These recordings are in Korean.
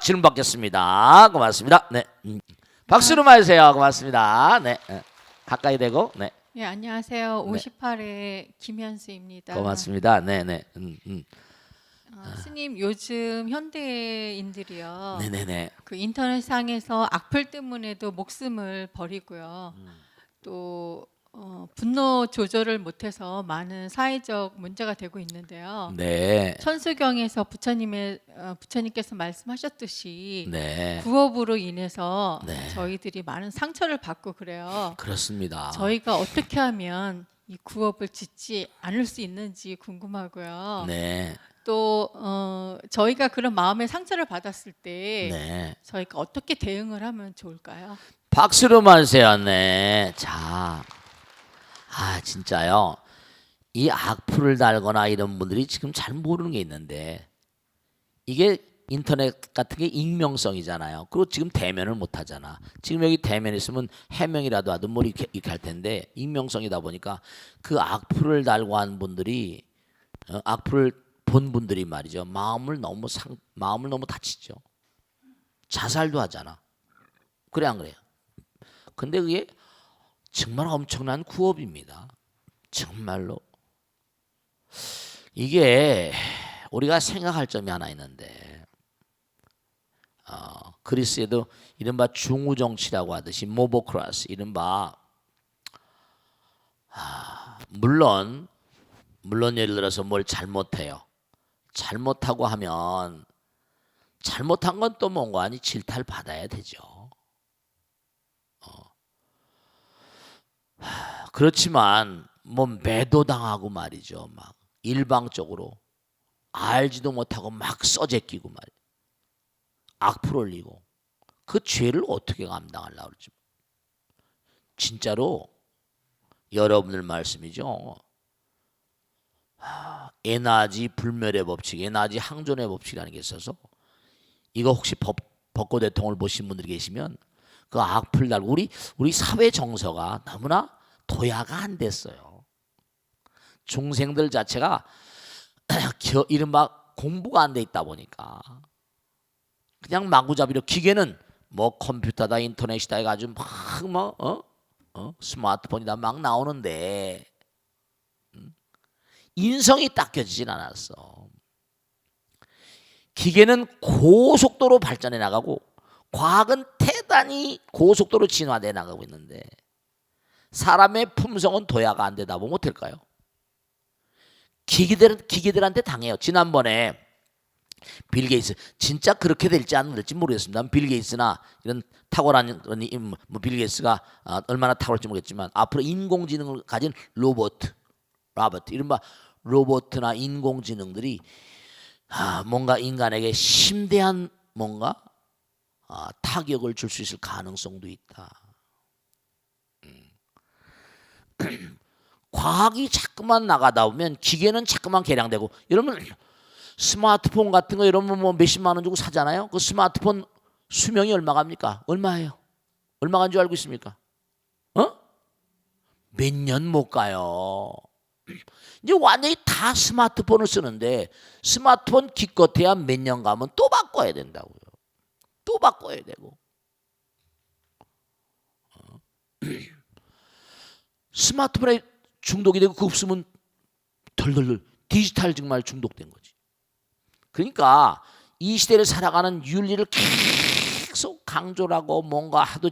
질문 받겠습니다. 고맙습니다. 네. 박수로 맞으세요. 고맙습니다. 네. 가까이 대고. 네. 예, 안녕하세요. 58회 김현수입니다. 고맙습니다. 네, 네. 스님, 요즘 현대인들이요. 네, 네, 네. 그 인터넷상에서 악플 때문에도 목숨을 버리고요. 또 분노 조절을 못해서 많은 사회적 문제가 되고 있는데요. 네. 천수경에서 부처님께서 말씀하셨듯이 네. 구업으로 인해서 네. 저희들이 많은 상처를 받고 그래요. 그렇습니다. 저희가 어떻게 하면 이 구업을 짓지 않을 수 있는지 궁금하고요. 네. 또 저희가 그런 마음의 상처를 받았을 때 네. 저희가 어떻게 대응을 하면 좋을까요? 박수로 맞으세요. 네. 자. 진짜요. 이 악플을 달거나 이런 분들이 지금 잘 모르는 게 있는데 이게 인터넷 같은 게 익명성이잖아요. 그리고 지금 대면을 못 하잖아. 지금 여기 대면 있으면 해명이라도 하든 뭐 이렇게 할 텐데 익명성이다 보니까 그 악플을 달고 한 분들이 악플을 본 분들이 말이죠. 마음을 너무 다치죠. 자살도 하잖아. 그래 안 그래요? 근데 그게 정말 엄청난 구업입니다. 정말로. 이게 우리가 생각할 점이 하나 있는데 그리스에도 이른바 중우정치라고 하듯이 모보크라스 이른바 물론 예를 들어서 뭘 잘못해요. 잘못하고 하면 잘못한 건 또 뭔가 아니 질타를 받아야 되죠. 그렇지만 뭐 매도당하고 말이죠. 막 일방적으로 알지도 못하고 막 써제끼고 말이죠. 악플 올리고 그 죄를 어떻게 감당하려고 그러지? 진짜로 여러분들 말씀이죠. 에나지 불멸의 법칙, 에나지 항존의 법칙이라는 게 있어서 이거 혹시 벚꽃 대통을 보신 분들이 계시면 그 악플 달고 우리 사회 정서가 너무나 도야가 안 됐어요. 중생들 자체가 이른바 공부가 안 돼 있다 보니까 그냥 마구잡이로 기계는 뭐 컴퓨터다 인터넷이다 해가지고 막 스마트폰이다 막 나오는데 인성이 닦여지진 않았어. 기계는 고속도로 발전해 나가고 과학은 대단히 고속도로 진화돼 나가고 있는데 사람의 품성은 도야가 안 되다 보면 어떨까요? 기계들한테 당해요. 지난번에 빌 게이츠 진짜 그렇게 될지 안 될지 모르겠습니다. 빌 게이츠나 이런 탁월한 빌 게이츠가 얼마나 탁월할지 모르겠지만 앞으로 인공지능을 가진 로봇 이른바 로봇이나 인공지능들이 뭔가 인간에게 심대한 뭔가 타격을 줄 수 있을 가능성도 있다. 과학이 자꾸만 나가다 보면 기계는 자꾸만 개량되고 여러분 스마트폰 같은 거 여러분 뭐 몇십만 원 주고 사잖아요. 그 스마트폰 수명이 얼마 갑니까? 얼마예요? 얼마 간 줄 알고 있습니까? 몇 년 못 가요. 이제 완전히 다 스마트폰을 쓰는데 스마트폰 기껏해야 몇 년 가면 또 바꿔야 된다고요. 또 바꿔야 되고. 스마트폰에 중독이 되고 그거 없으면 덜덜덜 디지털 정말 중독된 거지. 그러니까 이 시대를 살아가는 윤리를 계속 강조를 하고 뭔가 하도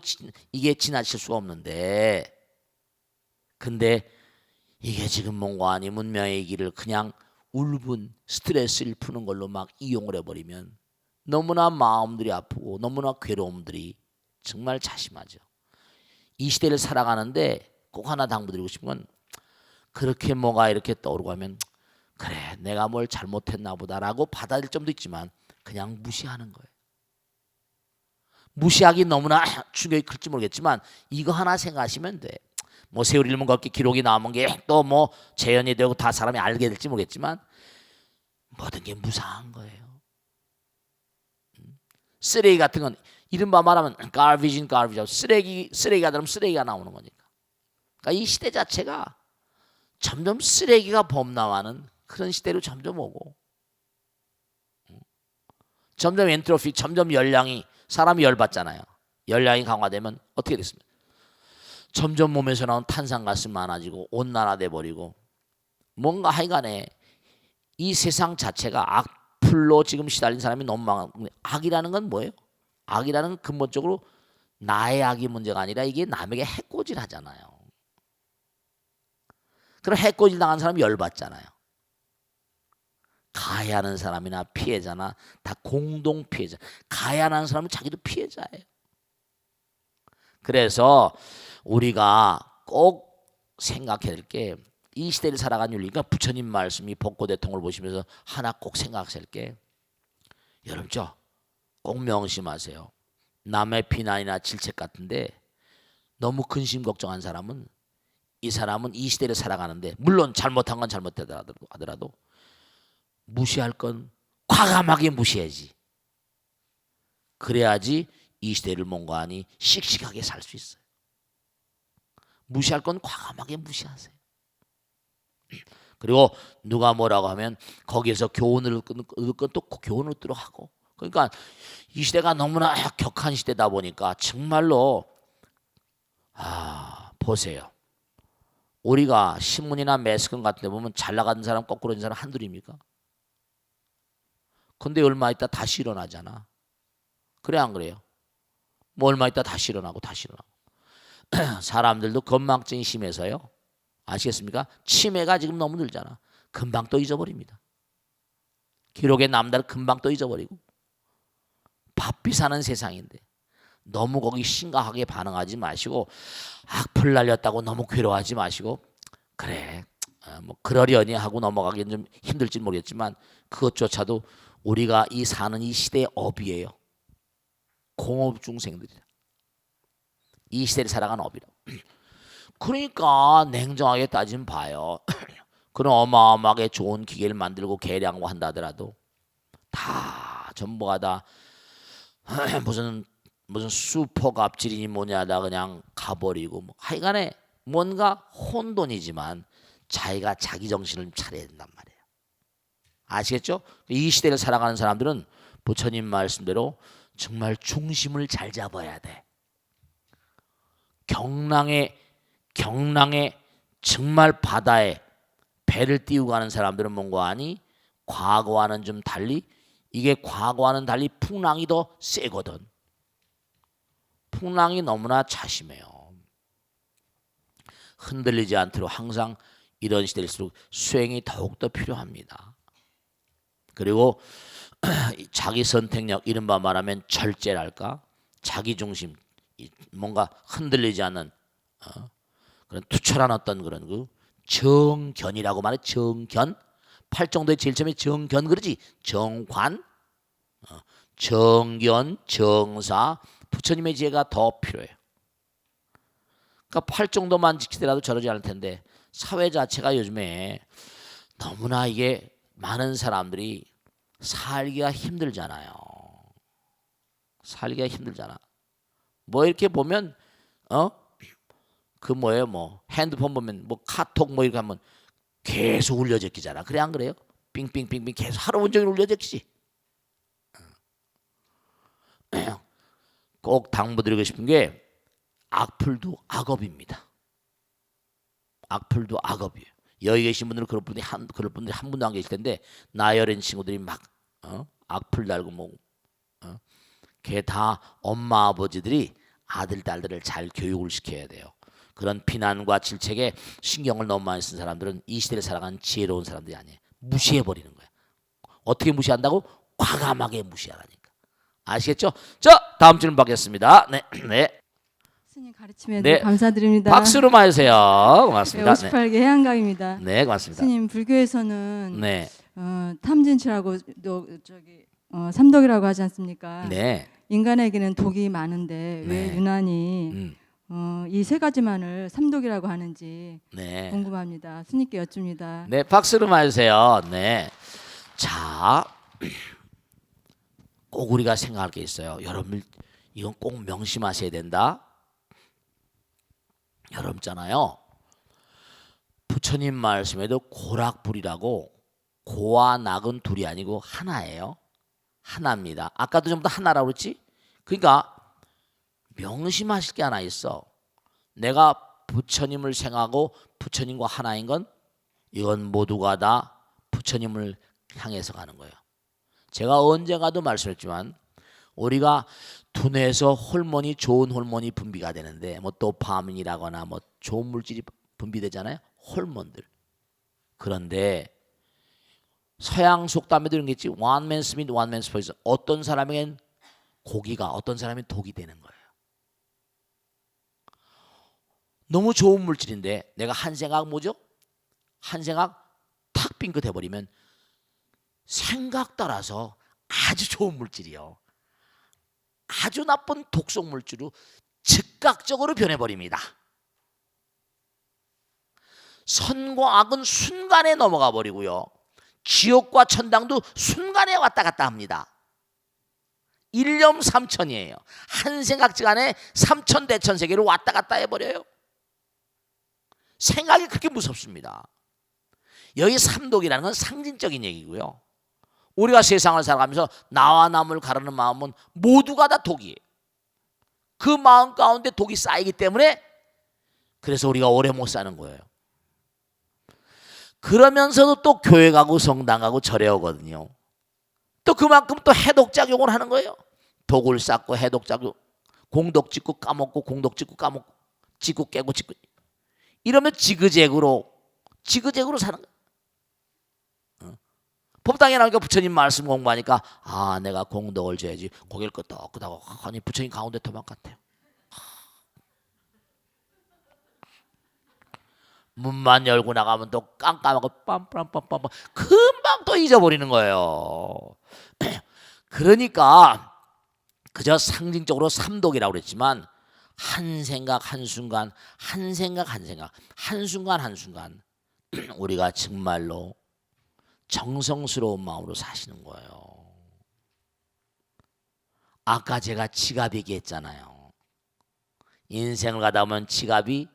이게 지나칠 수가 없는데 근데 이게 지금 뭔가 아니 문명의 길을 그냥 울분 스트레스를 푸는 걸로 막 이용을 해버리면 너무나 마음들이 아프고 너무나 괴로움들이 정말 자심하죠. 이 시대를 살아가는데 꼭 하나 당부드리고 싶은 건 그렇게 뭐가 이렇게 떠오르고 하면 그래 내가 뭘 잘못했나 보다라고 받아들일 점도 있지만 그냥 무시하는 거예요. 무시하기 너무나 충격이 클지 모르겠지만 이거 하나 생각하시면 돼. 뭐 세월 일문 걷기 기록이 남은 게 또 뭐 재현이 되고 다 사람이 알게 될지 모르겠지만 모든 게 무상한 거예요. 쓰레기 같은 건 이른바 말하면 garbage, 쓰레기가 되면 쓰레기가 나오는 거니까. 그러니까 이 시대 자체가 점점 쓰레기가 범람하는 그런 시대로 점점 오고 점점 엔트로피, 점점 열량이 사람이 열받잖아요. 열량이 강화되면 어떻게 됐습니까? 점점 몸에서 나온 탄산가스 많아지고 온난화돼 버리고 뭔가 하여간에 이 세상 자체가 악플로 지금 시달린 사람이 너무 많아. 악이라는 건 뭐예요? 악이라는 건 근본적으로 나의 악이 문제가 아니라 이게 남에게 해코질 하잖아요. 그럼 해코질 당한 사람이 열받잖아요. 가해하는 사람이나 피해자나 다 공동 피해자. 가해하는 사람은 자기도 피해자예요. 그래서 우리가 꼭 생각해야 될 게 이 시대를 살아간 윤리가 부처님 말씀이 법고대통을 보시면서 하나 꼭 생각하실 게 여러분 꼭 명심하세요. 남의 비난이나 질책 같은데 너무 근심 걱정한 사람은 이 사람은 이 시대를 살아가는데 물론 잘못한 건 잘못하더라도 무시할 건 과감하게 무시해야지. 그래야지 이 시대를 몽고하니 씩씩하게 살 수 있어요. 무시할 건 과감하게 무시하세요. 그리고 누가 뭐라고 하면 거기에서 교훈을 얻을 건 또 교훈을 얻도록 하고. 그러니까 이 시대가 너무나 격한 시대다 보니까 정말로 보세요. 우리가 신문이나 매스컴 같은 데 보면 잘 나가는 사람 거꾸로 있는 사람 한둘입니까? 근데 얼마 있다 다시 일어나잖아. 그래 안 그래요? 뭐 얼마 있다 다시 일어나고 다시 일어나고. 사람들도 건망증이 심해서요. 아시겠습니까? 치매가 지금 너무 늘잖아. 금방 또 잊어버립니다. 기록에 남다를 금방 또 잊어버리고. 바삐 사는 세상인데 너무 거기 심각하게 반응하지 마시고 악플 날렸다고 너무 괴로워하지 마시고 그래 뭐 그러려니 하고 넘어가기는 좀 힘들지 모르겠지만 그것조차도 우리가 이 사는 이 시대의 업이에요. 공업 중생들이다. 이 시대를 살아가는 업이라고. 그러니까 냉정하게 따지면 봐요. 그런 어마어마하게 좋은 기계를 만들고 개량하고 한다 하더라도 다 전부가 다 무슨 슈퍼 갑질이니 뭐냐다 그냥 가버리고 뭐 하여간에 뭔가 혼돈이지만 자기가 자기 정신을 차려야 된단 말이에요. 아시겠죠? 이 시대를 살아가는 사람들은 부처님 말씀대로 정말 중심을 잘 잡아야 돼. 경랑에 정말 바다에 배를 띄우고 가는 사람들은 뭔가 하니 과거와는 좀 달리 이게 과거와는 달리 풍랑이 더 세거든. 풍랑이 너무나 자심해요. 흔들리지 않도록 항상 이런 시대일수록 수행이 더욱더 필요합니다. 그리고 자기 선택력 이른바 말하면 절제랄까 자기 중심 뭔가 흔들리지 않는 그런 투철한 어떤 그런 그 정견이라고 말해. 정견 팔정도의 제일 처음에 정견 그러지. 정관 정견 정사 부처님의 지혜가 더 필요해요. 그러니까 팔정도만 지키더라도 저러지 않을 텐데 사회 자체가 요즘에 너무나 이게 많은 사람들이 살기가 힘들잖아요. 살기가 힘들잖아. 뭐 이렇게 보면 그 뭐예요? 뭐 핸드폰 보면 뭐 카톡 뭐 이렇게 하면 계속 울려 제끼잖아. 그래 안 그래요? 빙빙빙빙 계속 하루 온종일 울려 제끼지. 꼭 당부드리고 싶은 게 악플도 악업입니다. 악플도 악업이에요. 여기 계신 분들은 그럴 분들이 한 분도 안 계실 텐데 나열인 친구들이 막 악플 달고 뭐 걔 다 엄마 아버지들이 아들 딸들을 잘 교육을 시켜야 돼요. 그런 비난과 질책에 신경을 너무 많이 쓴 사람들은 이 시대를 살아가는 지혜로운 사람들이 아니에요. 무시해버리는 거예요. 어떻게 무시한다고? 과감하게 무시하라니까. 아시겠죠? 자, 다음 질문 받겠습니다. 네. 스님 가르침에 네. 감사드립니다. 박수로 맞으세요. 고맙습니다. 58개 해안강입니다. 네, 고맙습니다. 스님 불교에서는 네, 탐진치라고 삼독이라고 하지 않습니까? 네, 인간에게는 독이 많은데 왜 네. 유난히 이 세 가지만을 삼독이라고 하는지 네. 궁금합니다. 스님께 여쭙니다. 네, 박수로 맞으세요. 네. 자, 꼭 우리가 생각할 게 있어요. 여러분, 이건 꼭 명심하셔야 된다. 여러분 있잖아요. 부처님 말씀에도 고락불이라고 고와 낙은 둘이 아니고 하나예요. 하나입니다. 아까도 전부 다 하나라고 그랬지? 그러니까 명심하실 게 하나 있어. 내가 부처님을 생각하고 부처님과 하나인 건 이건 모두가 다 부처님을 향해서 가는 거예요. 제가 언젠가도 말씀했지만 우리가 두뇌에서 호르몬이 좋은 호르몬이 분비가 되는데 뭐 도파민이라거나 뭐 좋은 물질이 분비되잖아요. 호르몬들. 그런데 서양 속담에도 이런 게 있지. One man's meat, one man's poison. 어떤 사람에겐 고기가 어떤 사람은 독이 되는 거예요. 너무 좋은 물질인데 내가 한 생각 뭐죠? 한 생각 탁 빙긋해버리면 생각 따라서 아주 좋은 물질이요. 아주 나쁜 독성 물질로 즉각적으로 변해버립니다. 선과 악은 순간에 넘어가 버리고요. 지옥과 천당도 순간에 왔다 갔다 합니다. 일념삼천이에요. 한 생각지간에 삼천대천세계로 왔다 갔다 해버려요. 생각이 그렇게 무섭습니다. 여기 삼독이라는 건 상징적인 얘기고요. 우리가 세상을 살아가면서 나와 남을 가르는 마음은 모두가 다 독이에요. 그 마음 가운데 독이 쌓이기 때문에 그래서 우리가 오래 못 사는 거예요. 그러면서도 또 교회 가고 성당 가고 절에 오거든요. 또 그만큼 또 해독작용을 하는 거예요. 독을 쌓고 해독작용, 공독 짓고 까먹고 공독 짓고 까먹고 짓고 깨고 짓고 이러면 지그재그로 사는 거예요. 법당에 나오니까 부처님 말씀 공부하니까 아 내가 공덕을 줘야지 고개를 끄덕끄덕 하니 부처님 가운데 도망갔대요. 문만 열고 나가면 또 깜깜하고 빰빰빰빰 금방 또 잊어버리는 거예요. 그러니까 그저 상징적으로 삼독이라고 그랬지만 한 생각 한순간 한순간 우리가 정말로 정성스러운 마음으로 사시는 거예요. 아까 제가 지갑 얘기했잖아요. 인생을 가다 보면 지갑이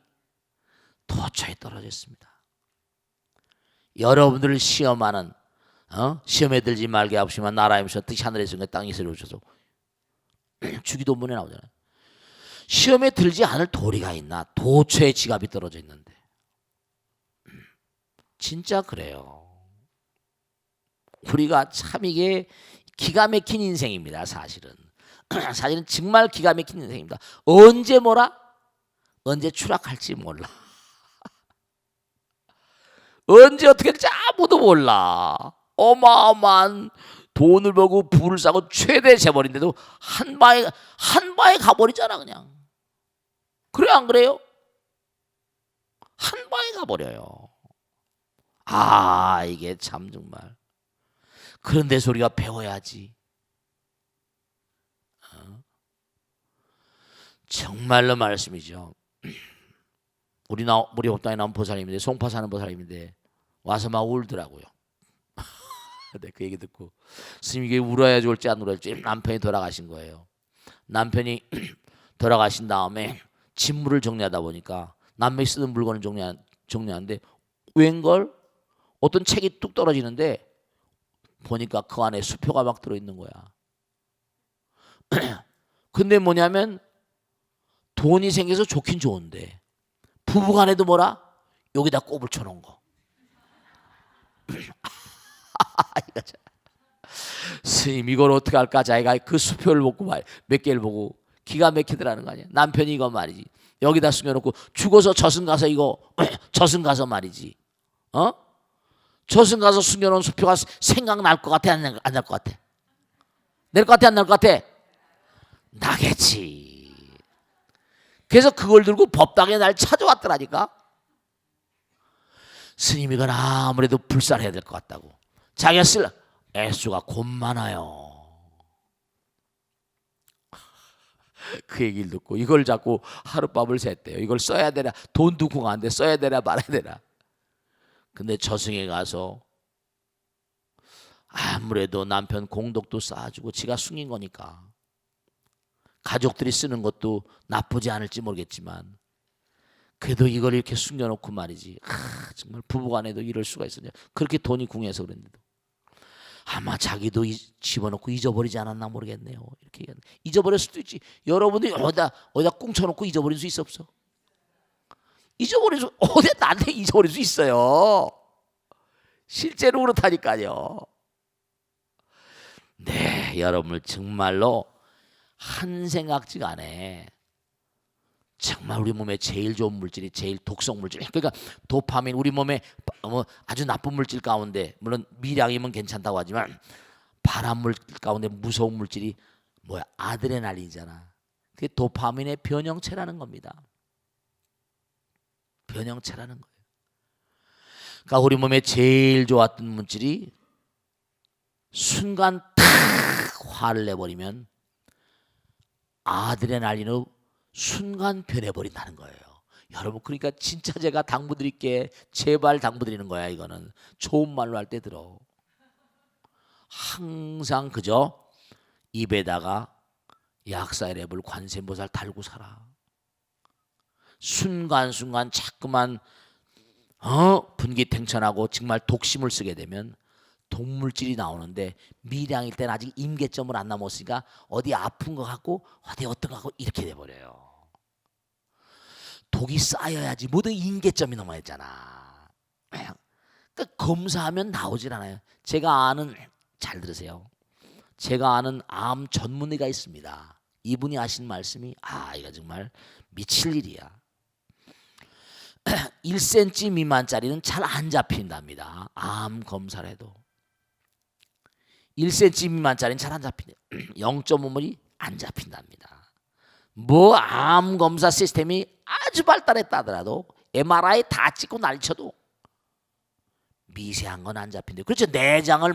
도처에 떨어졌습니다. 여러분들을 시험하는 시험에 들지 말게 하시면 나라임서 뜻이 하늘에서 땅에서 이루어져서 주기도문에 나오잖아요. 시험에 들지 않을 도리가 있나? 도처에 지갑이 떨어져 있는데 진짜 그래요. 우리가 참 이게 기가 막힌 인생입니다. 사실은 정말 기가 막힌 인생입니다. 언제 뭐라? 언제 추락할지 몰라. 언제 어떻게 될지 아무도 몰라. 어마어마한 돈을 벌고 부를 쌓고 최대 재벌인데도 한 방에 가버리잖아 그냥. 그래 안 그래요? 한 방에 가버려요. 아 이게 참 정말. 그런데 우리가 배워야지. 정말로 말씀이죠. 우리 법당에 나온 보살님인데 송파 사는 보살님인데 와서 막 울더라고요. 네, 그 얘기 듣고 스님 이게 울어야 좋을지 안 울어야 좋을지 남편이 돌아가신 거예요. 남편이 돌아가신 다음에 집물을 정리하다 보니까 남편이 쓰는 물건을 정리하는데 웬걸 어떤 책이 뚝 떨어지는데 보니까 그 안에 수표가 막 들어있는 거야. 근데 뭐냐면 돈이 생겨서 좋긴 좋은데 부부간에도 뭐라? 여기다 꼽을 쳐놓은 거. 스님 이걸 어떻게 할까? 자기가 그 수표를 보고 몇 개를 보고 기가 막히더라는 거 아니야. 남편이 이거 말이지. 여기다 숨겨놓고 죽어서 저승 가서 이거 저승 가서 말이지. 저승 가서 숨겨놓은 수표가 생각날 것 같아? 안 날 것 같아? 낼 것 같아? 안 날 것 같아? 나겠지. 그래서 그걸 들고 법당에 날 찾아왔더라니까. 스님 이건 아무래도 불살해야 될 것 같다고. 자기가 쓸 애수가 곧 많아요. 그 얘기를 듣고 이걸 자꾸 하룻밤을 샜대요. 이걸 써야 되나, 돈도 궁한데 써야 되나 말아야 되나. 근데 저승에 가서 아무래도 남편 공덕도 쌓아주고 지가 숨긴 거니까 가족들이 쓰는 것도 나쁘지 않을지 모르겠지만 그래도 이걸 이렇게 숨겨놓고 말이지. 정말 부부간에도 이럴 수가 있었냐. 그렇게 돈이 궁해서 그랬는데도 아마 자기도 집어넣고 잊어버리지 않았나 모르겠네요. 이렇게 얘기하는. 잊어버릴 수도 있지. 여러분이 어디다 꽁쳐놓고 잊어버릴 수 있어 없어? 잊어버릴 수 어디 나한테 잊어버릴 수 있어요. 실제로 그렇다니까요. 네, 여러분을 정말로 한 생각지가 안에 정말 우리 몸에 제일 좋은 물질이 제일 독성 물질. 그러니까 도파민 우리 몸에 아주 나쁜 물질 가운데 물론 미량이면 괜찮다고 하지만 발암물 가운데 무서운 물질이 뭐야? 아드레날린이잖아. 그게 도파민의 변형체라는 겁니다. 변형체라는 거예요. 그러니까 우리 몸에 제일 좋았던 물질이 순간 탁 화를 내버리면 아드레날린으로 순간 변해버린다는 거예요. 여러분 그러니까 진짜 제가 당부드릴게. 제발 당부드리는 거야. 이거는 좋은 말로 할 때 들어. 항상 그저 입에다가 약사의 랩을 관세음보살 달고 살아. 순간순간 자꾸만 분기탱천하고 정말 독심을 쓰게 되면 독물질이 나오는데 미량일 때는 아직 임계점을 안 넘었으니까 어디 아픈 것 같고 어디 어떤 것 같고 이렇게 돼버려요. 독이 쌓여야지 모든 임계점이 넘어야 했잖아. 그러니까 검사하면 나오질 않아요. 제가 아는, 잘 들으세요. 제가 아는 암 전문의가 있습니다. 이분이 하신 말씀이 이거 정말 미칠 일이야. 1cm 미만짜리는 잘 안 잡힌답니다. 암 검사를 해도 1cm 미만짜리는 잘 안 잡힌대요. 0.5mm이 안 잡힌답니다. 뭐 암 검사 시스템이 아주 발달했다 하더라도 MRI 다 찍고 날쳐도 미세한 건 안 잡힌대요. 그렇죠. 내장을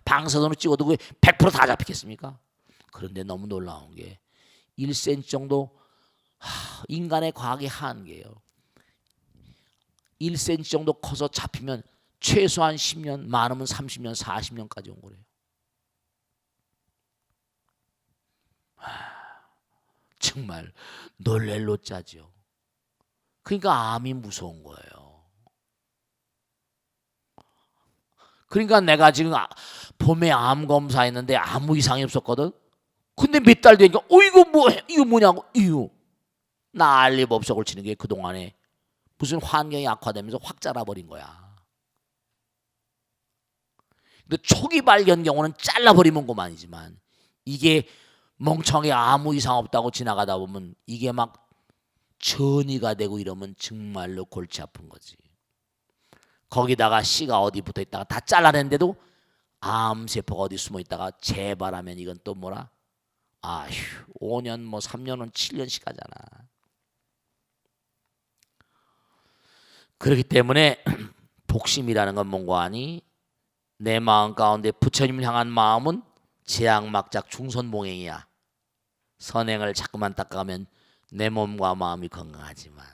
방사선으로 찍어도 100%다 잡히겠습니까? 그런데 너무 놀라운 게 1cm 정도 인간의 과학의 한계예요. 1cm 정도 커서 잡히면 최소한 10년, 많으면 30년, 40년까지 온 거래요. 정말 놀랄 노짜죠. 그러니까 암이 무서운 거예요. 그러니까 내가 지금 봄에 암 검사했는데 아무 이상이 없었거든. 근데 몇 달 되니까 이거 뭐냐고 이거 난리 법석을 치는 게 그동안에 무슨 환경이 악화되면서 확 자라버린 거야. 근데 초기 발견 경우는 잘라버리면 그만이지만 이게 멍청하게 아무 이상 없다고 지나가다 보면 이게 막 전이가 되고 이러면 정말로 골치 아픈 거지. 거기다가 씨가 어디 붙어 있다가 다 잘라낸데도 암세포가 어디 숨어 있다가 재발하면 이건 또 뭐라? 5년 3년은 7년씩 가잖아. 그렇기 때문에 복심이라는 건 뭔가 하니 내 마음 가운데 부처님을 향한 마음은 제약막작 중선봉행이야. 선행을 자꾸만 닦아가면 내 몸과 마음이 건강하지만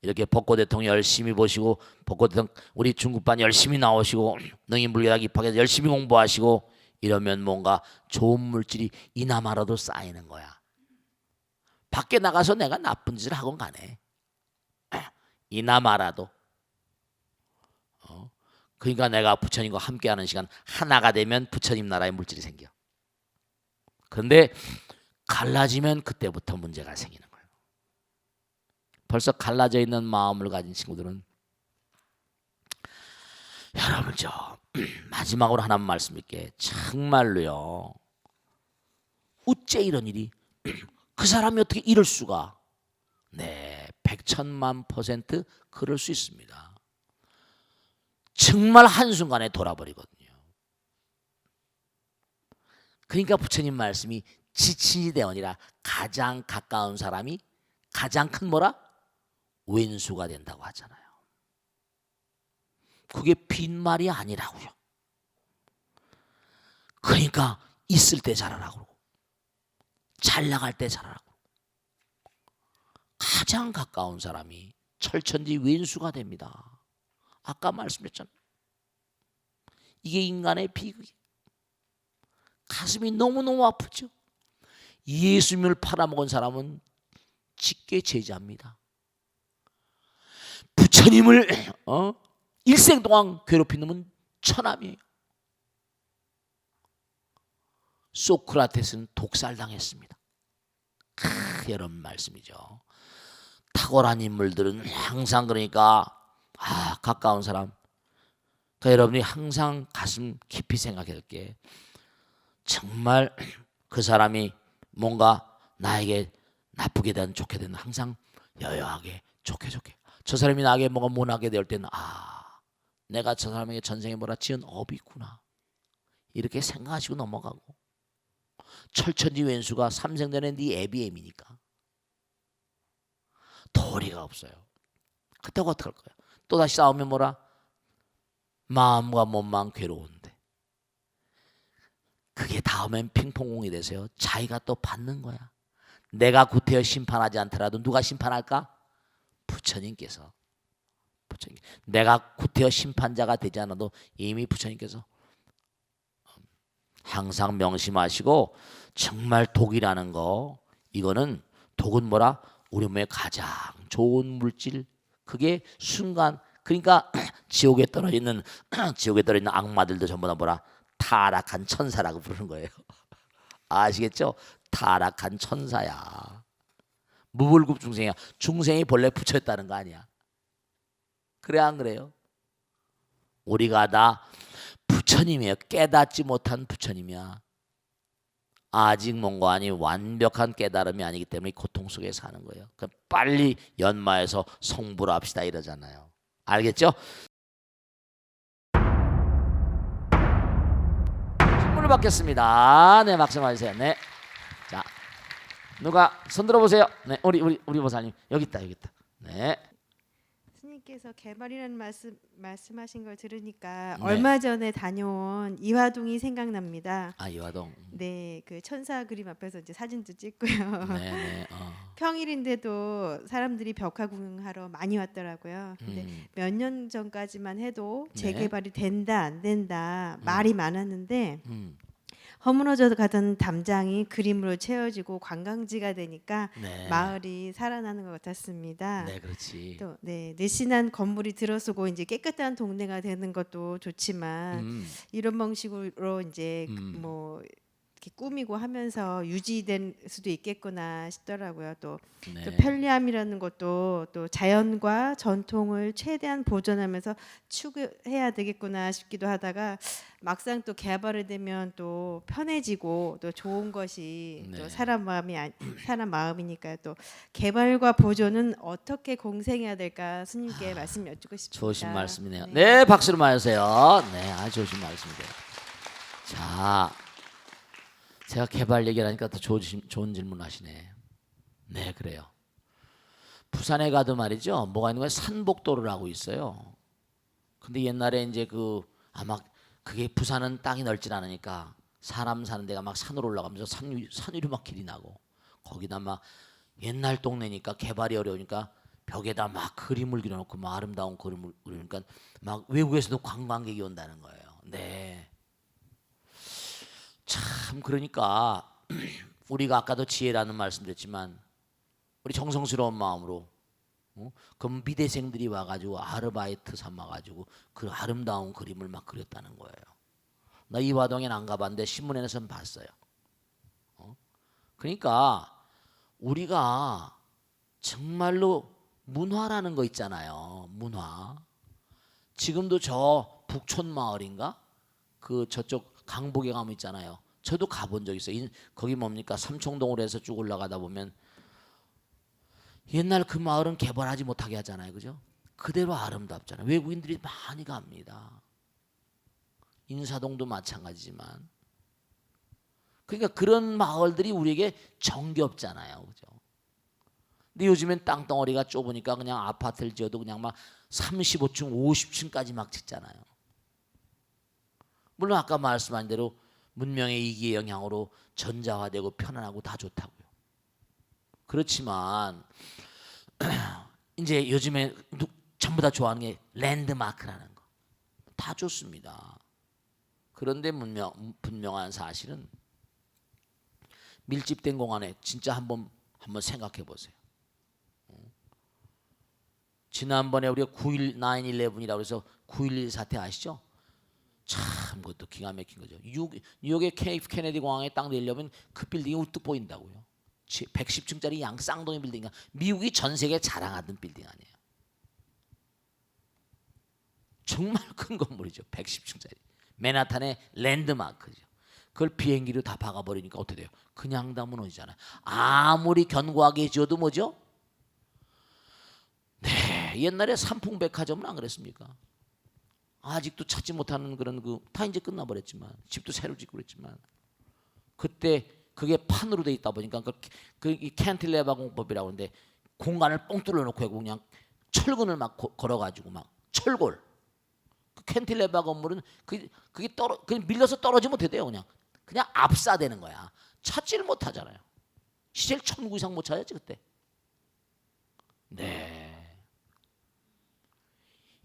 이렇게 벚꽃 대통령 열심히 보시고 벚꽃 대통령 우리 중국반 열심히 나오시고 능인불교학 입학해서 열심히 공부하시고 이러면 뭔가 좋은 물질이 이나마라도 쌓이는 거야. 밖에 나가서 내가 나쁜 짓을 하건 가네. 이나마라도. 그러니까 내가 부처님과 함께하는 시간 하나가 되면 부처님 나라의 물질이 생겨. 그런데 갈라지면 그때부터 문제가 생기는 거예요. 벌써 갈라져 있는 마음을 가진 친구들은 여러분 마지막으로 하나 말씀드릴게. 정말로요. 어째 이런 일이 그 사람이 어떻게 이럴 수가. 네, 100,000,000% 그럴 수 있습니다. 정말 한순간에 돌아버리거든요. 그러니까 부처님 말씀이 지친이 되어니라 가장 가까운 사람이 가장 큰 뭐라? 왼수가 된다고 하잖아요. 그게 빈말이 아니라고요. 그러니까 있을 때 잘하라고 잘 나갈 때 잘하라고. 가장 가까운 사람이 철천지 왼수가 됩니다. 아까 말씀드렸잖아요. 이게 인간의 비극이에요. 가슴이 너무너무 아프죠. 예수님을 팔아먹은 사람은 짙게 제자입니다. 부처님을 일생 동안 괴롭힌 놈은 천함이에요. 소크라테스는 독살당했습니다. 이런 말씀이죠. 탁월한 인물들은 항상 그러니까 가까운 사람, 그러니까 여러분이 항상 가슴 깊이 생각할 게 정말 그 사람이 뭔가 나에게 나쁘게 된 좋게 된 항상 여여하게 좋게 저 사람이 나에게 뭐가 못하게 될 때는 내가 저 사람에게 전생에 뭐라 지은 업이 있구나 이렇게 생각하시고 넘어가고 철천지 왼수가 삼생전에 네 애비애미니까 도리가 없어요. 그때가 어떡할 거야. 또다시 싸우면 뭐라 마음과 몸만 괴로운데 그게 다음엔 핑퐁공이 돼서요. 자기가 또 받는 거야. 내가 구태여 심판하지 않더라도 누가 심판할까? 부처님께서. 내가 구태여 심판자가 되지 않아도 이미 부처님께서. 항상 명심하시고 정말 독이라는 거 이거는 독은 뭐라? 우리 몸에 가장 좋은 물질 그게 순간 그러니까 지옥에 떨어지는 악마들도 전부 다 뭐라? 타락한 천사라고 부르는 거예요. 아시겠죠? 타락한 천사야. 무불급 중생이야. 중생이 본래 부처였다는 거 아니야. 그래 안 그래요? 우리가 다 부처님이에요. 깨닫지 못한 부처님이야. 아직 뭔가 아니 완벽한 깨달음이 아니기 때문에 고통 속에 사는 거예요. 그럼 빨리 연마해서 성불을 합시다 이러잖아요. 알겠죠? 선물을 받겠습니다. 네, 박수 맞으세요. 네. 자, 누가 손 들어보세요. 네, 우리 보사님 여기 있다. 네. 스님께서 개발이라는 말씀하신 걸 들으니까 네. 얼마 전에 다녀온 이화동이 생각납니다. 이화동. 네, 그 천사 그림 앞에서 이제 사진도 찍고요. 네. 평일인데도 사람들이 벽화 구경하러 많이 왔더라고요. 근데 몇 년 전까지만 해도 네. 재개발이 된다 안 된다 말이 많았는데 허물어져 가던 담장이 그림으로 채워지고 관광지가 되니까 네. 마을이 살아나는 것 같았습니다. 네, 그렇지. 또 늘씬한 건물이 들어서고 이제 깨끗한 동네가 되는 것도 좋지만 이런 방식으로 이제 뭐 이렇게 꾸미고 하면서 유지될 수도 있겠구나 싶더라고요. 또 편리함이라는 것도 또 자연과 전통을 최대한 보존하면서 추구해야 되겠구나 싶기도 하다가 막상 또 개발이 되면 또 편해지고 또 좋은 것이 또 사람 마음이니까 또 개발과 보존은 어떻게 공생해야 될까 스님께 말씀 여쭙고 싶습니다. 좋으신 말씀이네요. 네, 박수로 맞으세요. 네, 아주 좋으신 말씀이세요. 자, 제가 개발 얘기하니까 또 좋은 질문 하시네. 네, 그래요. 부산에 가도 말이죠. 뭐가 있는 거예요? 산복도로라고 있어요. 근데 옛날에 이제 아마 그게 부산은 땅이 넓질 않으니까 사람 사는 데가 막 산으로 올라가면서 산 위로 막 길이 나고 거기다 막 옛날 동네니까 개발이 어려우니까 벽에다 막 그림을 그려놓고 막 아름다운 그림을 그리니까 막 외국에서도 관광객이 온다는 거예요. 네. 참 그러니까 우리가 아까도 지혜라는 말씀드렸지만 우리 정성스러운 마음으로 그 미대생들이 와가지고 아르바이트 삼아가지고 그 아름다운 그림을 막 그렸다는 거예요. 나 이화동엔 안 가봤는데 신문에서는 봤어요. 그러니까 우리가 정말로 문화라는 거 있잖아요. 문화. 지금도 저 북촌 마을인가? 그 저쪽 강북에 가면 있잖아요. 저도 가본 적 있어요. 거기 뭡니까? 삼청동으로 해서 쭉 올라가다 보면 옛날 그 마을은 개발하지 못하게 하잖아요. 그죠? 그대로 아름답잖아요. 외국인들이 많이 갑니다. 인사동도 마찬가지지만. 그러니까 그런 마을들이 우리에게 정겹잖아요. 그죠? 근데 요즘엔 땅덩어리가 좁으니까 그냥 아파트를 지어도 그냥 막 35층, 50층까지 막 짓잖아요. 물론 아까 말씀한 대로 문명의 이기의 영향으로 전자화되고 편안하고 다 좋다고요. 그렇지만 이제 요즘에 전부 다 좋아하는 게 랜드마크라는 거. 다 좋습니다. 그런데 분명한 사실은 밀집된 공간에 진짜 한번 생각해 보세요. 지난번에 우리가 9.11이라고 해서 9.11 사태 아시죠? 참 그것도 기가 막힌 거죠. 뉴욕의 케네디 공항에 딱 내려면 그 빌딩이 우뚝 보인다고요. 110층짜리 양 쌍둥이 빌딩. 미국이 전 세계에 자랑하던 빌딩 아니에요. 정말 큰 건물이죠. 110층짜리. 맨하탄의 랜드마크죠. 그걸 비행기로 다 박아버리니까 어떻게 돼요? 그냥 다 무너지잖아요. 아무리 견고하게 지어도 뭐죠? 네, 옛날에 삼풍백화점은 안 그랬습니까? 아직도 찾지 못하는 그런 다 이제 끝나버렸지만 집도 새로 짓고 그랬지만 그때 그게 판으로 돼 있다 보니까 그 캔틸레바 공법이라고 하는데 공간을 뻥 뚫어놓고 그냥 철근을 막 걸어가지고 막 철골 그 캔틸레바 건물은 그게 그냥 밀려서 떨어지면 못해요. 그냥 압사되는 거야. 찾지를 못하잖아요. 시절 1000구 이상 못 찾았지 그때. 네.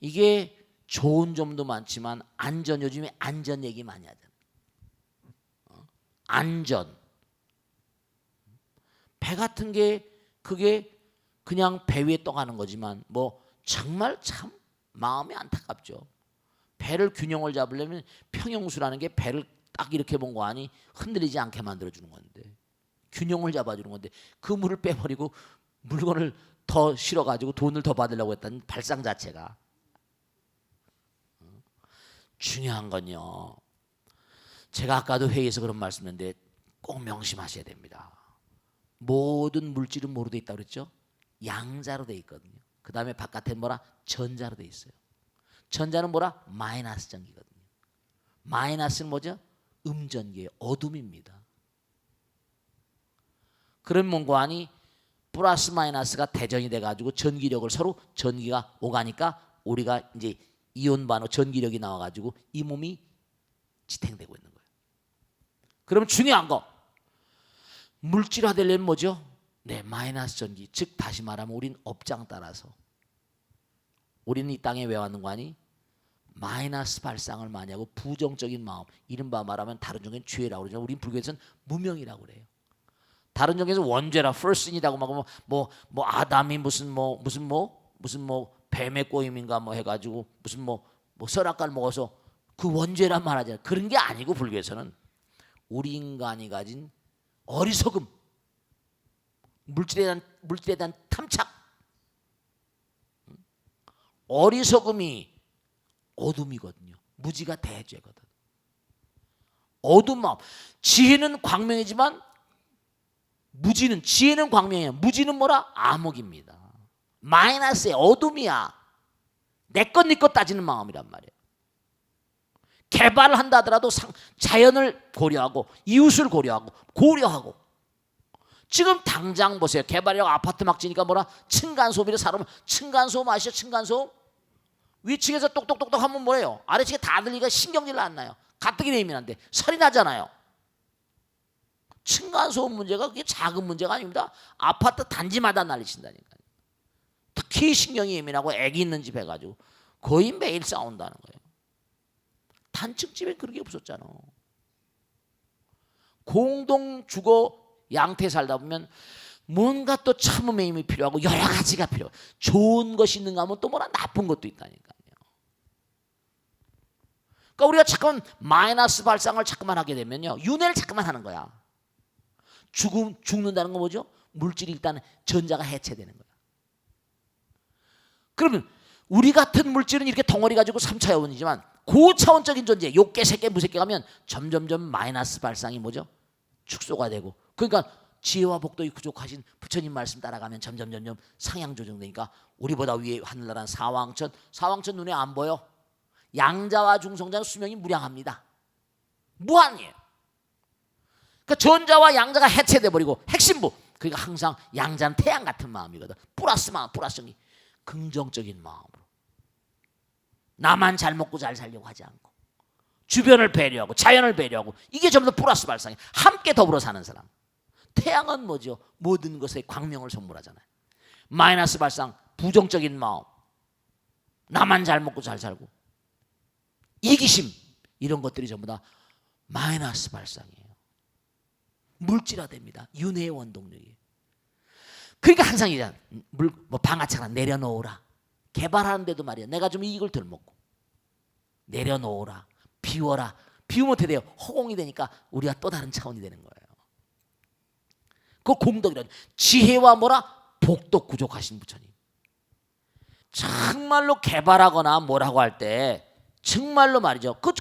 이게 좋은 점도 많지만 요즘에 안전 얘기 많이 하잖아요. 안전. 배 같은 게 그게 그냥 배 위에 떠가는 거지만 뭐 정말 참 마음이 안타깝죠. 배를 균형을 잡으려면 평형수라는 게 배를 딱 이렇게 본 거 아니 흔들리지 않게 만들어주는 건데 균형을 잡아주는 건데 그 물을 빼버리고 물건을 더 실어가지고 돈을 더 받으려고 했다는 발상 자체가 중요한 건요. 제가 아까도 회의에서 그런 말씀했는데 꼭 명심하셔야 됩니다. 모든 물질은 뭐로 돼 있다고 그랬죠? 양자로 돼 있거든요. 그 다음에 바깥에 뭐라? 전자로 돼 있어요. 전자는 뭐라? 마이너스 전기거든요. 마이너스는 뭐죠? 음전기예요. 어둠입니다. 그런 문관이 플러스 마이너스가 대전이 돼가지고 전기력을 서로 전기가 오가니까 우리가 이제 이온 반응 전기력이 나와가지고 이 몸이 지탱되고 있는 거예요. 그러면 중요한 거 물질화되려면 뭐죠? 네, 마이너스 전기. 즉 다시 말하면 우린 업장 따라서 우리는 이 땅에 왜 왔는 거 아니? 마이너스 발상을 많이 하고 부정적인 마음, 이른바 말하면 다른 종교는 죄라고 그러죠. 우린 불교에서는 무명이라고 그래요. 다른 종교에서 원죄라 first인이라고 막 뭐 아담이 무슨 뱀의 꼬임인가 뭐 해가지고 무슨 뭐 설악과를 먹어서 그 원죄란 말하잖아요. 그런 게 아니고 불교에서는 우리 인간이 가진 어리석음, 물질에 대한 탐착, 어리석음이 어둠이거든요. 무지가 대죄거든. 어둠 마음. 지혜는 광명이지만 지혜는 광명이야. 무지는 뭐라? 암흑입니다. 마이너스의 어둠이야. 내 것 네 것 따지는 마음이란 말이에요. 개발을 한다 하더라도 자연을 고려하고 이웃을 고려하고 지금 당장 보세요. 개발이라고 아파트 막 지니까 뭐라? 층간소음이라 사람은 층간소음 아시죠? 층간소음? 위층에서 똑똑똑똑 하면 뭐예요? 아래층에 다 들리니까 신경질 안 나요. 가뜩이나 예민한데 설이 나잖아요. 층간소음 문제가 그게 작은 문제가 아닙니다. 아파트 단지마다 난리친다니까요. 특히 신경이 예민하고 애기 있는 집 해가지고 거의 매일 싸운다는 거예요. 단층집에 그런 게 없었잖아. 공동 주거 양태 살다 보면 뭔가 또 참음의 힘이 필요하고 여러 가지가 필요해요. 좋은 것이 있는가 하면 또 뭐라 나쁜 것도 있다니까요. 그러니까 우리가 자꾸만 마이너스 발상을 자꾸만 하게 되면요. 윤회를 자꾸만 하는 거야. 죽는다는 건 뭐죠? 물질이 일단 전자가 해체되는 거야. 그러면 우리 같은 물질은 이렇게 덩어리 가지고 3차원이지만 고차원적인 존재, 욕계, 색계, 무색계 가면 점점점 마이너스 발상이 뭐죠? 축소가 되고 그러니까 지혜와 복도이 부족하신 부처님 말씀 따라가면 점점 상향 조정되니까 우리보다 위에 하늘나라는 사왕천 눈에 안 보여. 양자와 중성자는 수명이 무량합니다. 무한이에요. 그러니까 전자와 양자가 해체돼 버리고 핵심부. 그러니까 항상 양자는 태양 같은 마음이거든. 플러스 마음, 플러스적인 긍정적인 마음으로 나만 잘 먹고 잘 살려고 하지 않고 주변을 배려하고 자연을 배려하고 이게 전부 다 플러스 발상이에요. 함께 더불어 사는 사람. 태양은 뭐죠? 모든 것에 광명을 선물하잖아요. 마이너스 발상, 부정적인 마음, 나만 잘 먹고 잘 살고 이기심 이런 것들이 전부 다 마이너스 발상이에요. 물질화됩니다. 윤회의 원동력이에요. 그러니까 항상 이제 방아차나 내려놓으라. 개발하는데도 말이야. 내가 좀 이익을 덜 먹고 내려놓으라. 비워라. 비우면 어떻게 돼요? 허공이 되니까 우리가 또 다른 차원이 되는 거예요. 그 공덕이란 지혜와 뭐라? 복덕 구족하신 부처님. 정말로 개발하거나 뭐라고 할 때 정말로 말이죠. 그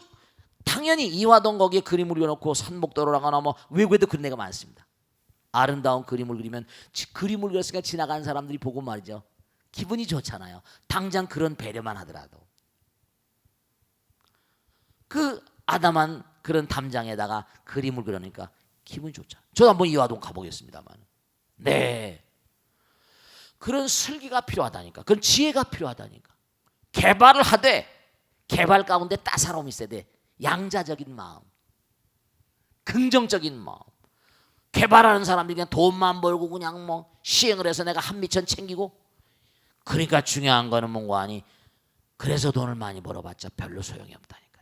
당연히 이화동 거기에 그림을 그려놓고 산목도로를 가거나 뭐 외국에도 그런 데가 많습니다. 아름다운 그림을 그리면 그림을 그렸으니까 지나가는 사람들이 보고 말이죠. 기분이 좋잖아요. 당장 그런 배려만 하더라도. 그 아담한 그런 담장에다가 그림을 그려놓으니까 기분이 좋죠. 저도 한번 이화동 가보겠습니다만. 네. 그런 슬기가 필요하다니까. 그런 지혜가 필요하다니까. 개발을 하되 개발 가운데 따사로움이 있어야 돼. 양자적인 마음, 긍정적인 마음. 개발하는 사람들이 그냥 돈만 벌고 그냥 뭐 시행을 해서 내가 한미천 챙기고. 그러니까 중요한 거는 뭔가 아니. 그래서 돈을 많이 벌어봤자 별로 소용이 없다니까.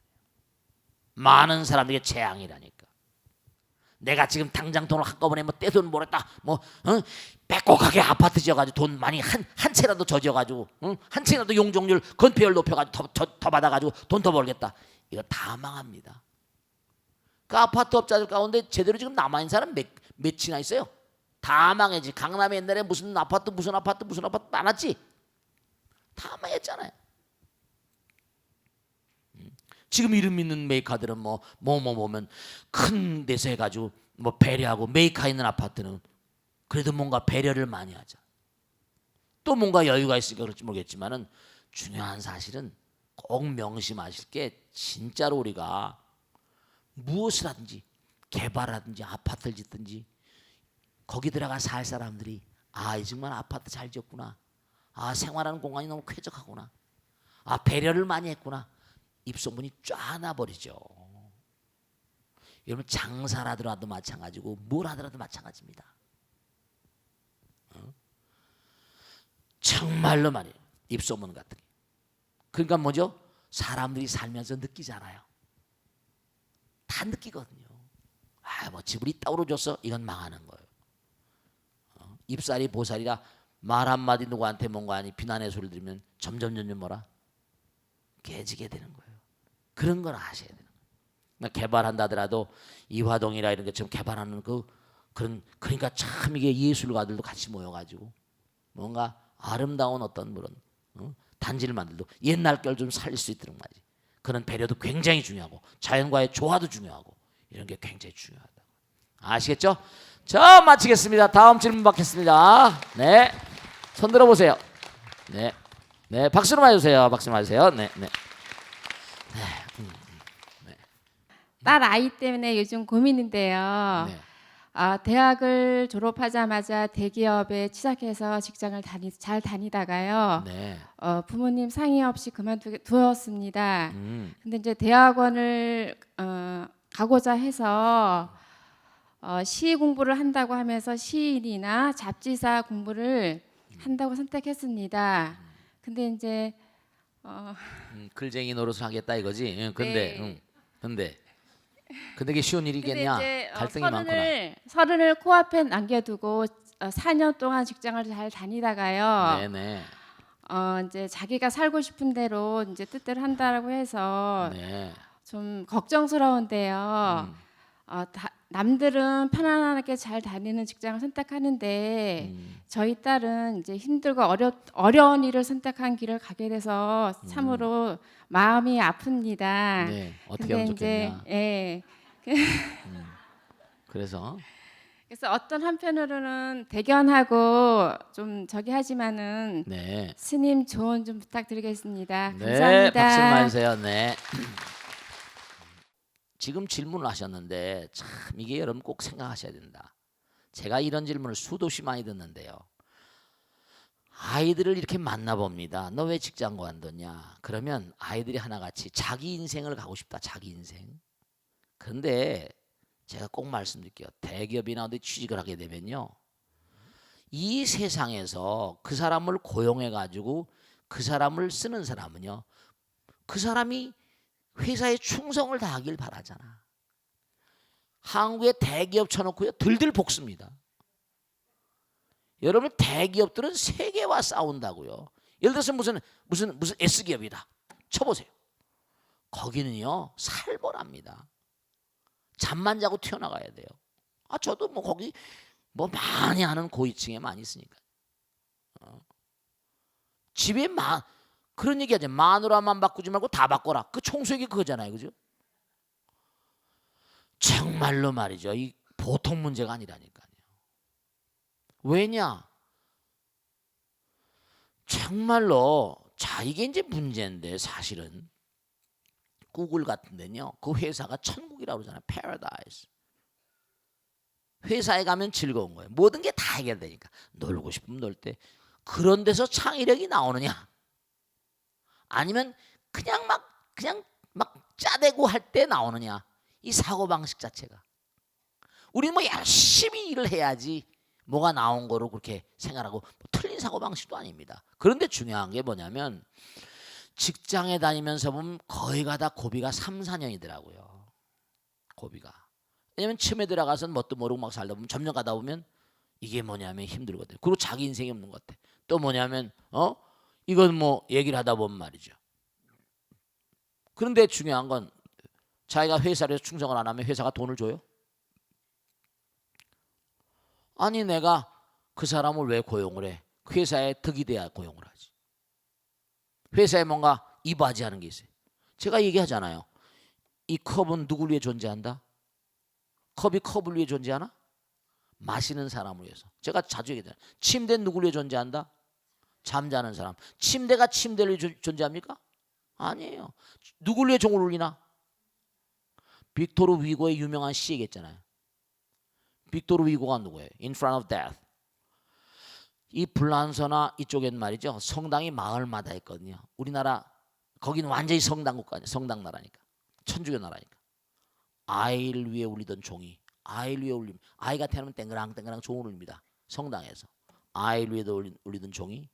많은 사람들에게 재앙이라니까. 내가 지금 당장 돈을 한꺼번에 뭐 떼돈 벌었다 뭐 빼곡하게 아파트 지어가지고 돈 많이 한 채라도 저 지어가지고 한 채라도 용적률 건폐율 높여가지고 더 받아가지고 돈 더 벌겠다. 이거 다 망합니다. 그 아파트 업자들 가운데 제대로 지금 남아있는 사람 몇이나 있어요? 다 망해지. 강남에 옛날에 무슨 아파트 많았지? 다 망했잖아요. 지금 이름 있는 메이커들은 뭐 보면 큰 데서 해가지고 뭐 배려하고 메이커 있는 아파트는 그래도 뭔가 배려를 많이 하자. 또 뭔가 여유가 있으니까 그럴지 모르겠지만은 중요한 사실은 꼭 명심하실 게 진짜로 우리가 무엇을 하든지 개발하든지 아파트를 짓든지 거기 들어가 살 사람들이 정말 아파트 잘 지었구나. 생활하는 공간이 너무 쾌적하구나. 배려를 많이 했구나. 입소문이 쫙 나버리죠. 여러분 장사를 하더라도 마찬가지고 뭘 하더라도 마찬가지입니다. 정말로 말이에요. 입소문 같은 게. 그러니까 뭐죠? 사람들이 살면서 느끼잖아요. 다 느끼거든요. 뭐 집을 이따구로 줬어? 이건 망하는 거예요. 입살이 보살이라 말 한마디 누구한테 뭔가 아니 비난의 소리를 들으면 점점 뭐라? 깨지게 되는 거예요. 그런 걸 아셔야 되는 거예요. 개발한다 하더라도 이화동이라 이런 것처럼 개발하는 그러니까 참 이게 예술가들도 같이 모여가지고 뭔가 아름다운 어떤 그런 단지를 만들도 옛날 걸 좀 살릴 수 있도록 말이지. 그런 배려도 굉장히 중요하고 자연과의 조화도 중요하고 이런 게 굉장히 중요하다. 아시겠죠? 자, 마치겠습니다. 다음 질문 받겠습니다. 네, 손 들어보세요. 네, 네, 박수로 맞으세요. 박수 맞으세요. 네, 네. 딸 아이 때문에 요즘 고민인데요. 네. 대학을 졸업하자마자 대기업에 취직해서 직장을 잘 다니다가요. 네. 부모님 상의 없이 그만두었습니다. 근데 이제 대학원을 가고자 해서 시 공부를 한다고 하면서 시인이나 잡지사 공부를 한다고 선택했습니다. 근데 이제 글쟁이 노릇을 하겠다 이거지. 근데 네. 근데 이게 쉬운 근데 일이겠냐? 이제 갈등이 많구나. 서른을 코앞에 남겨두고 4년 동안 직장을 잘 다니다가요. 네네. 이제 자기가 살고 싶은 대로 이제 뜻대로 한다라고 해서 네. 좀 걱정스러운데요. 남들은 편안하게 잘 다니는 직장을 선택하는데 저희 딸은 이제 힘들고 어려운 일을 선택한 길을 가게 돼서 참으로 마음이 아픕니다. 네. 어떻게 하면 좋겠냐? 예. 그래서 어떤 한편으로는 대견하고 좀 하지만은 네. 스님 조언 좀 부탁드리겠습니다. 네. 감사합니다. 박수 많이 주세요. 네. 지금 질문을 하셨는데 참 이게 여러분 꼭 생각하셔야 된다. 제가 이런 질문을 수도 없이 많이 듣는데요. 아이들을 이렇게 만나봅니다. 너 왜 직장 관뒀냐? 그러면 아이들이 하나같이 자기 인생을 가고 싶다. 자기 인생. 그런데 제가 꼭 말씀드릴게요. 대기업이나 어디 취직을 하게 되면요. 이 세상에서 그 사람을 고용해가지고 그 사람을 쓰는 사람은요. 그 사람이 회사에 충성을 다하길 바라잖아. 한국의 대기업 쳐놓고요. 들들 볶습니다. 여러분 대기업들은 세계와 싸운다고요. 예를 들어서 무슨 S기업이다. 쳐보세요. 거기는요 살벌합니다. 잠만 자고 튀어나가야 돼요. 저도 뭐 거기 뭐 많이 하는 고위층에 많이 있으니까. 집에 그런 얘기하죠. 마누라만 바꾸지 말고 다 바꿔라. 그 청소기 그거잖아요, 그죠? 정말로 말이죠. 이 보통 문제가 아니라니까요. 왜냐? 정말로 이게 이제 문제인데 사실은 구글 같은 데는요. 그 회사가 천국이라고 그러잖아요. 패러다이스. 회사에 가면 즐거운 거예요. 모든 게 다 해결되니까. 놀고 싶으면 놀 때. 그런 데서 창의력이 나오느냐? 아니면 그냥 막 짜대고 할 때 나오느냐? 이 사고 방식 자체가. 우리는 뭐 열심히 일을 해야지 뭐가 나온 거로 그렇게 생각하고 틀린 사고 방식도 아닙니다. 그런데 중요한 게 뭐냐면 직장에 다니면서 보면 거의 가다 고비가 3, 4년이더라고요. 고비가. 왜냐면 처음에 들어가서는 뭣도 모르고 막 살다 보면 점점 가다 보면 이게 뭐냐면 힘들거든요. 그리고 자기 인생이 없는 것 같아. 또 뭐냐면 이건 뭐 얘기를 하다 보면 말이죠. 그런데 중요한 건 자기가 회사에서 충성을 안 하면 회사가 돈을 줘요? 아니 내가 그 사람을 왜 고용을 해? 회사에 덕이 돼야 고용을 하지. 회사에 뭔가 이바지하는 게 있어요. 제가 얘기하잖아요. 이 컵은 누굴 위해 존재한다? 컵이 컵을 위해 존재하나? 마시는 사람을 위해서. 제가 자주 얘기하잖아요. 침대는 누굴 위해 존재한다? 잠자는 사람. 침대가 침대를 위해 존재합니까? 아니에요. 누굴 위해 종을 울리나? 빅토르 위고의 유명한 시 얘기했잖아요. 빅토르 위고가 누구예요? In front of death. 이 불란서나 이쪽엔 말이죠. 성당이 마을마다 있거든요. 우리나라 거기는 완전히 성당 국가냐, 성당 나라니까. 천주교 나라니까. 아이를 위해 울리던 종이 아이를 위해 울림. 아이가 태어나면 땡그랑땡그랑 종을 울립니다. 성당에서. 아이를 위해 울리던 종이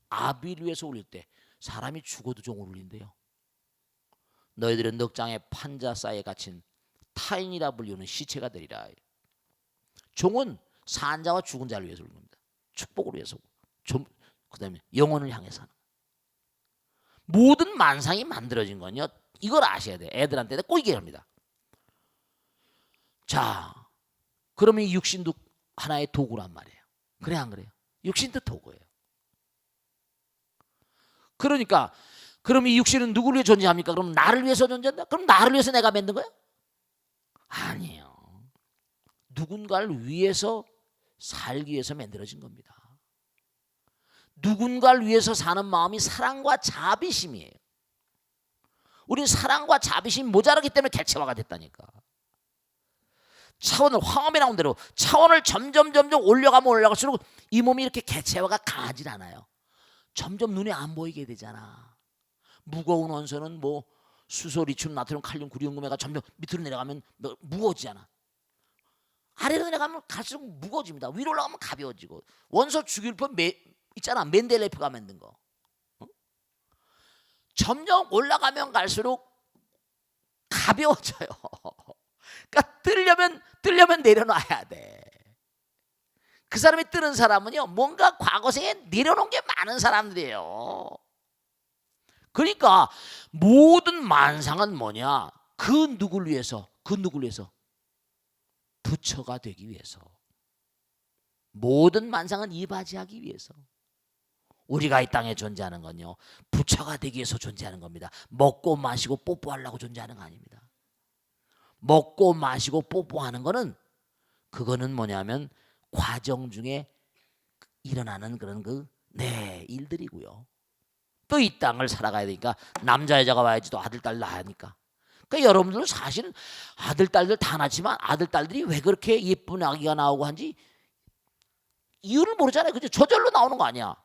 아비를 위해서 울릴 때 사람이 죽어도 종을 울린대요. 너희들은 넉장의 판자 사이에 갇힌 타인이라 불리우는 시체가 되리라. 종은 산자와 죽은 자를 위해서 울는 겁니다. 축복을 위해서. 그다음에 영혼을 향해서 하는. 모든 만상이 만들어진 건요. 이걸 아셔야 돼요. 애들한테 꼭 얘기합니다. 자, 그러면 이 육신도 하나의 도구란 말이에요. 그래 안 그래요? 육신도 도구예요. 그러니까 그럼 이 육신은 누구를 위해 존재합니까? 그럼 나를 위해서 존재한다? 그럼 나를 위해서 내가 만든 거야? 아니에요. 누군가를 위해서 살기 위해서 만들어진 겁니다. 누군가를 위해서 사는 마음이 사랑과 자비심이에요. 우린 사랑과 자비심이 모자라기 때문에 개체화가 됐다니까. 차원을 황음에 나온 대로 차원을 점점 올려가면 올라갈수록 이 몸이 이렇게 개체화가 강하질 않아요. 점점 눈에 안 보이게 되잖아. 무거운 원소는 뭐 수소, 리튬, 나트륨, 칼륨, 구리um, 금해가 점점 밑으로 내려가면 무거워지잖아. 아래로 내려가면 갈수록 무거워집니다. 위로 올라가면 가벼워지고. 원소 주기율표 있잖아. 맨델레프가 만든 거. 점점 올라가면 갈수록 가벼워져요. 그러니까 뜨려면 내려놔야 돼. 그 사람이 뜨는 사람은요, 뭔가 과거생에 내려놓은 게 많은 사람들이에요. 그러니까 모든 만상은 뭐냐? 그 누구를 위해서? 부처가 되기 위해서. 모든 만상은 이바지하기 위해서. 우리가 이 땅에 존재하는 건요, 부처가 되기 위해서 존재하는 겁니다. 먹고 마시고 뽀뽀하려고 존재하는 거 아닙니다. 먹고 마시고 뽀뽀하는 거는 그거는 뭐냐면 과정 중에 일어나는 그런 일들이고요. 또 이 땅을 살아가야 되니까 남자 여자가 와야지 또 아들 딸 낳아야 하니까. 그러니까 여러분들은 사실은 아들 딸들 다 낳지만 아들 딸들이 왜 그렇게 예쁜 아기가 나오고 한지 이유를 모르잖아요. 그죠? 저절로 나오는 거 아니야.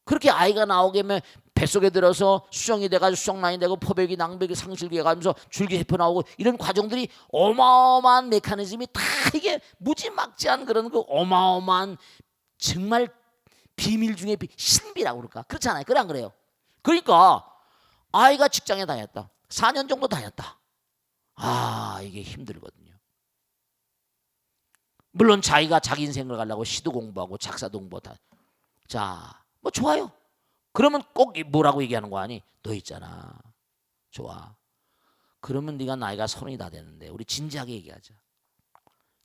그렇게 아이가 나오게 하면 뱃속에 들어서 수정이 돼가지고 수정란이 되고 포백이 낭백이 상실기 가면서 줄기 해표 나오고 이런 과정들이 어마어마한 메커니즘이 다 이게 무지막지한 그런 그 어마어마한 정말 비밀 중에 신비라고 그럴까? 그렇잖아요. 그래 안 그래요? 그러니까 아이가 직장에 다녔다. 4년 정도 다녔다. 이게 힘들거든요. 물론 자기가 자기 인생을 가려고 시도 공부하고 작사도 공부하고 자, 뭐 좋아요. 그러면 꼭 뭐라고 얘기하는 거 아니? 너 있잖아. 좋아. 그러면 네가 나이가 30이 다 됐는데 우리 진지하게 얘기하자.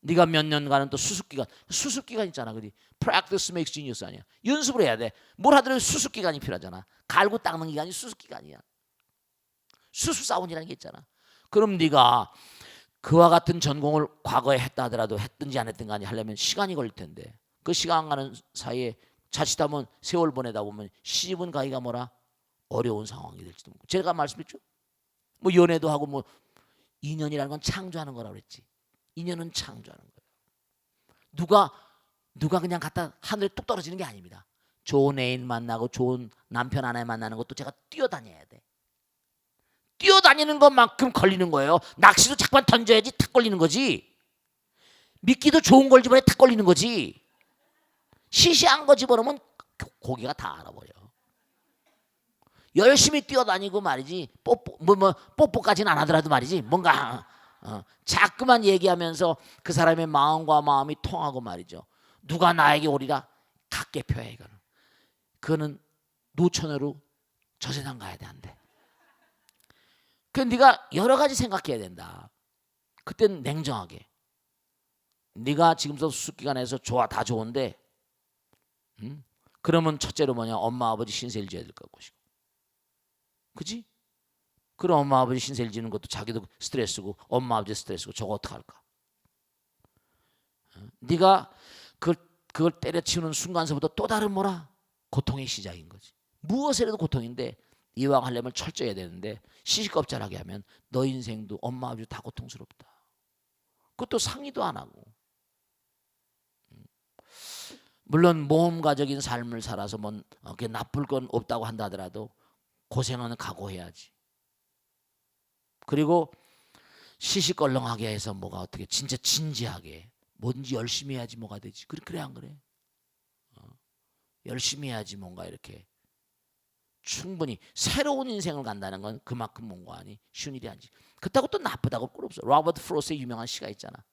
네가 몇 년간은 또 수습기간 있잖아. 그지? Practice makes genius 아니야. 연습을 해야 돼. 뭘 하더라도 수습기간이 필요하잖아. 갈고 닦는 기간이 수습기간이야. 수습사원이라는 게 있잖아. 그럼 네가 그와 같은 전공을 과거에 했다 하더라도 했든지 안 했든지 간에 하려면 시간이 걸릴 텐데 그 시간 가는 사이에 자칫하면 세월 보내다 보면 시집은 가기가 뭐라 어려운 상황이 될지도 모르고. 제가 말씀했죠. 뭐 연애도 하고 뭐 인연이라는 건 창조하는 거라고 그랬지. 인연은 창조하는 거예요. 누가 그냥 갖다 하늘에 뚝 떨어지는 게 아닙니다. 좋은 애인 만나고 좋은 남편 아내 만나는 것도 제가 뛰어다녀야 돼. 뛰어다니는 것만큼 걸리는 거예요. 낚시도 자꾸만 던져야지 탁 걸리는 거지. 미끼도 좋은 걸 집어야 탁 걸리는 거지. 시시한 거 집어넣으면 고기가 다 알아버려. 열심히 뛰어다니고 말이지 뽀뽀까지는 안 하더라도 말이지 뭔가 자꾸만 얘기하면서 그 사람의 마음과 마음이 통하고 말이죠. 누가 나에게 오리라 갖게 펴야 이거는. 그거는 노처녀로 저 세상 가야 돼 안 돼. 그 네가 여러 가지 생각해야 된다. 그때는 냉정하게. 네가 지금부터 수습기간에서 좋아 다 좋은데 그러면 첫째로 뭐냐 엄마 아버지 신세를 져야 될 것이고. 그지? 그럼 엄마 아버지 신세를 지는 것도 자기도 스트레스고 엄마 아버지 스트레스고 저거 어떡할까? 네가 그걸 때려치우는 순간서부터 또 다른 뭐라? 고통의 시작인 거지. 무엇이라도 고통인데 이왕 하려면 철저해야 되는데 시시껍잘하게 하면 너 인생도 엄마 아버지 다 고통스럽다. 그것도 상의도 안 하고. 물론 모험가적인 삶을 살아서 뭐 나쁠 건 없다고 한다 하더라도 고생은 각오해야지. 그리고 시시껄렁하게 해서 뭐가 어떻게 진짜 진지하게 뭐든지 열심히 해야지 뭐가 되지. 그래 안 그래? 열심히 해야지 뭔가 이렇게 충분히 새로운 인생을 간다는 건 그만큼 뭔가 아니 쉬운 일이 아니지. 그렇다고 또 나쁘다고 꼴 없어. 로버트 프로스의 유명한 시가 있잖아.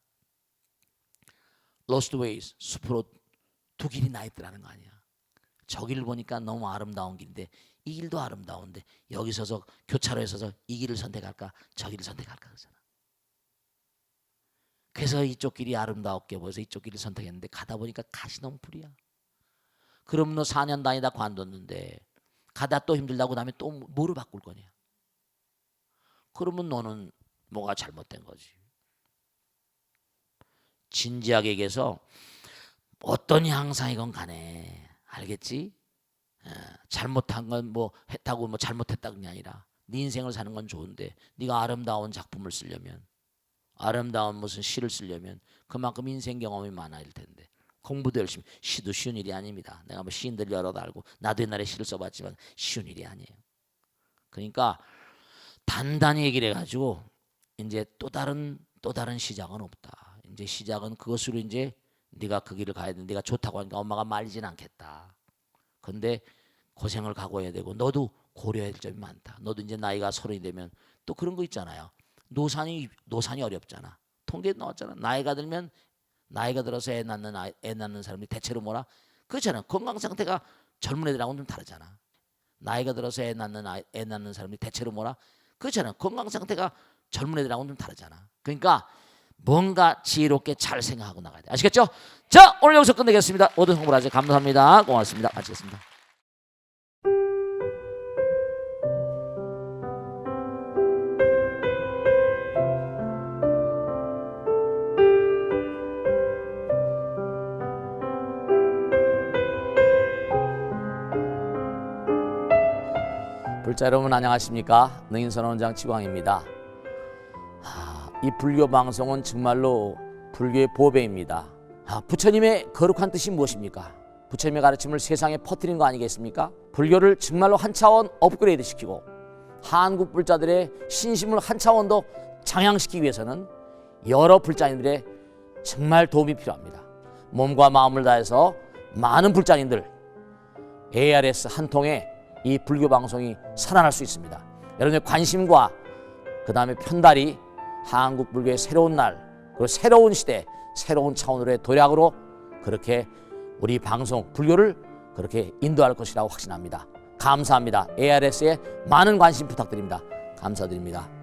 Lost Ways, 숲으로 두 길이 나 있더라는 거 아니야. 저 길을 보니까 너무 아름다운 길인데 이 길도 아름다운데 여기 서서 교차로에 서서 이 길을 선택할까 저 길을 선택할까 그러잖아. 그래서 이쪽 길이 아름다웠게 보여서 이쪽 길을 선택했는데 가다 보니까 가시덤불이야. 그럼 너 4년 다니다 관뒀는데 가다 또 힘들다고 다음에 또 뭐로 바꿀 거냐. 그러면 너는 뭐가 잘못된 거지. 진지하게 얘기해서 어떤 향상이건 간에 알겠지? 잘못한 건 뭐 했다고 뭐 잘못했다 그게 아니라 네 인생을 사는 건 좋은데 네가 아름다운 작품을 쓰려면 아름다운 무슨 시를 쓰려면 그만큼 인생 경험이 많아야 될 텐데 공부도 열심히 시도 쉬운 일이 아닙니다. 내가 뭐 시인들 여러 알고 나도 옛날에 시를 써봤지만 쉬운 일이 아니에요. 그러니까 단단히 얘기를 해가지고 이제 또 다른 시작은 없다. 이제 시작은 그것으로 이제 네가 그 길을 가야 되는데 네가 좋다고 하니까 엄마가 말리진 않겠다. 근데 고생을 각오해야 되고 너도 고려해야 될 점이 많다. 너도 이제 나이가 30이 되면 또 그런 거 있잖아요. 노산이 어렵잖아. 통계에 나왔잖아. 나이가 들어서 애 낳는 사람이 대체로 뭐라? 그렇잖아. 건강 상태가 젊은 애들하고는 좀 다르잖아. 나이가 들어서 애 낳는 사람이 대체로 뭐라? 그렇잖아. 건강 상태가 젊은 애들하고는 좀 다르잖아. 그러니까 뭔가 지혜롭게 잘 생각하고 나가야 돼. 아시겠죠? 자, 오늘 여기서 끝내겠습니다. 모든 성불하세 감사합니다. 고맙습니다. 마치겠습니다. 불자 여러분 안녕하십니까? 능인선원장 지광입니다. 이 불교 방송은 정말로 불교의 보배입니다. 부처님의 거룩한 뜻이 무엇입니까? 부처님의 가르침을 세상에 퍼뜨린 거 아니겠습니까? 불교를 정말로 한 차원 업그레이드 시키고 한국 불자들의 신심을 한 차원 더 장양시키기 위해서는 여러 불자님들의 정말 도움이 필요합니다. 몸과 마음을 다해서 많은 불자님들 ARS 한 통에 이 불교 방송이 살아날 수 있습니다. 여러분의 관심과 그 다음에 편달이 한국 불교의 새로운 날 그리고 새로운 시대 새로운 차원으로의 도약으로 그렇게 우리 방송 불교를 그렇게 인도할 것이라고 확신합니다. 감사합니다. ARS에 많은 관심 부탁드립니다. 감사드립니다.